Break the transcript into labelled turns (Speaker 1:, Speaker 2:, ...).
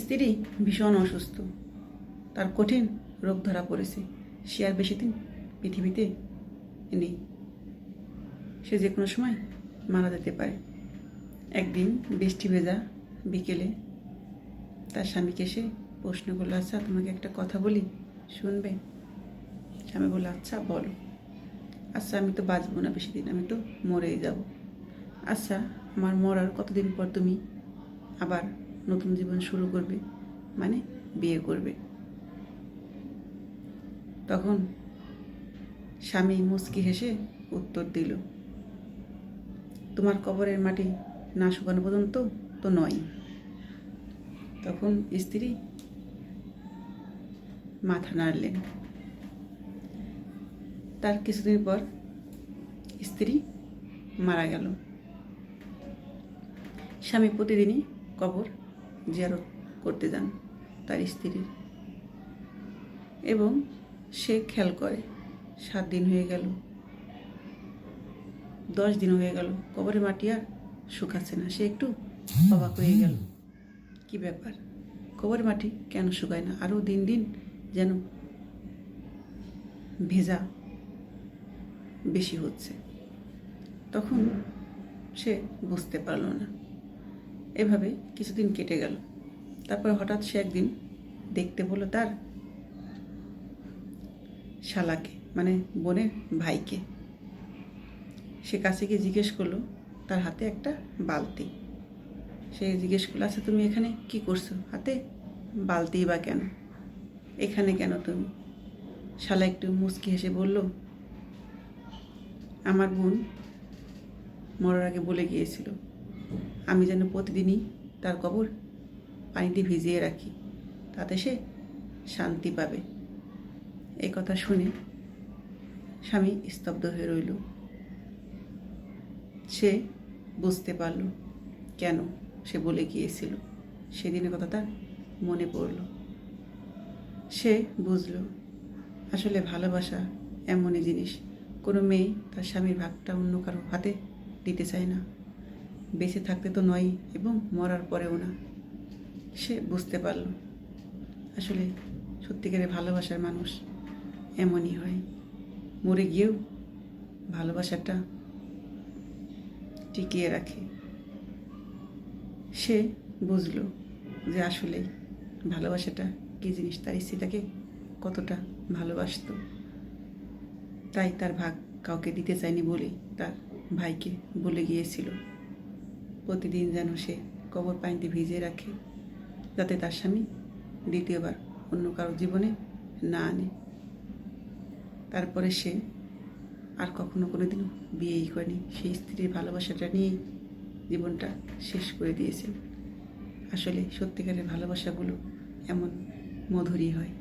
Speaker 1: স্ত্রী ভীষণ অসুস্থ, তার কঠিন রোগ ধরা পড়েছে। সে আর বেশি দিন পৃথিবীতে নেই, সে যে কোনো সময় মারা যেতে পারে। একদিন বৃষ্টি ভেজা বিকেলে তার স্বামীকে সে প্রশ্ন করলো, আচ্ছা তোমাকে একটা কথা বলি, শুনবে? স্বামী বললো, আচ্ছা বলো। আচ্ছা আমি তো বাঁচবো না বেশি দিন, আমি তো মরেই যাব। আচ্ছা আমার মরার কতদিন পর তুমি আবার নতুন জীবন শুরু করবে, মানে বিয়ে করবে? তখন স্বামী মুচকি হেসে উত্তর দিল, তোমার কবরের মাটি না শুকানো পর্যন্ত তো নয়। তখন স্ত্রী মাথা নাড়লেন। তার কিছুদিন পর স্ত্রী মারা গেল। স্বামী প্রতিদিনই কবর জিয়ারত করতে যান তার স্ত্রীর, এবং সে খেয়াল করে 7 দিন হয়ে গেল, 10 দিন হয়ে গেল, কবরের মাটি আর শুকাচ্ছে না। সে একটু অবাক হয়ে গেল, কি ব্যাপার, কবরের মাটি কেন শুকায় না? আরও দিন দিন যেন ভেজা বেশি হচ্ছে। তখন সে বুঝতে পারল না। এভাবে কিছুদিন কেটে গেল। তারপর হঠাৎ সে একদিন দেখতে বলল তার শালাকে, মানে বোনের ভাইকে। সে কাছে গিয়ে জিজ্ঞেস করলো, তার হাতে একটা বালতি। সে জিজ্ঞেস করলো, আচ্ছা তুমি এখানে কি করছো, হাতে বালতি বা কেন, এখানে কেন তুমি? শালা একটু মুচকি হেসে বলল, আমার বোন মরার আগে বলে গিয়েছিল আমি যেন প্রতিদিনই তার কবর পানিতে ভিজিয়ে রাখি, তাতে সে শান্তি পাবে। এই কথা শুনে স্বামী স্তব্ধ হয়ে রইল। সে বুঝতে পারল কেন সে বলে গিয়েছিল। সেদিনের কথা তার মনে পড়ল। সে বুঝল আসলে ভালোবাসা এমনই জিনিস, কোনো মেয়ে তার স্বামীর ভাগটা অন্য কারো হাতে দিতে চায় না, বেঁচে থাকতে তো নয় এবং মরার পরেও না। সে বুঝতে পারল আসলে সত্যিকারের ভালোবাসার মানুষ এমনই হয়, মরে গিয়েও ভালোবাসাটা টিকিয়ে রাখে। সে বুঝলো যে আসলে ভালোবাসাটা কী জিনিস, তার স্ত্রী তাকে কতটা ভালোবাসত। তাই তার ভাগ কাউকে দিতে চায়নি বলেই তার ভাইকে বলে গিয়েছিল প্রতিদিন যেন সে কবর পানিতে ভিজিয়ে রাখে, যাতে তার স্বামী দ্বিতীয়বার অন্য কারো জীবনে না আনে। তারপরে সে আর কখনো কোনোদিনও বিয়েই করেনি। সেই স্ত্রীর ভালোবাসাটা নিয়েই জীবনটা শেষ করে দিয়েছেন। আসলে সত্যিকারের ভালোবাসাগুলো এমন মধুরই হয়।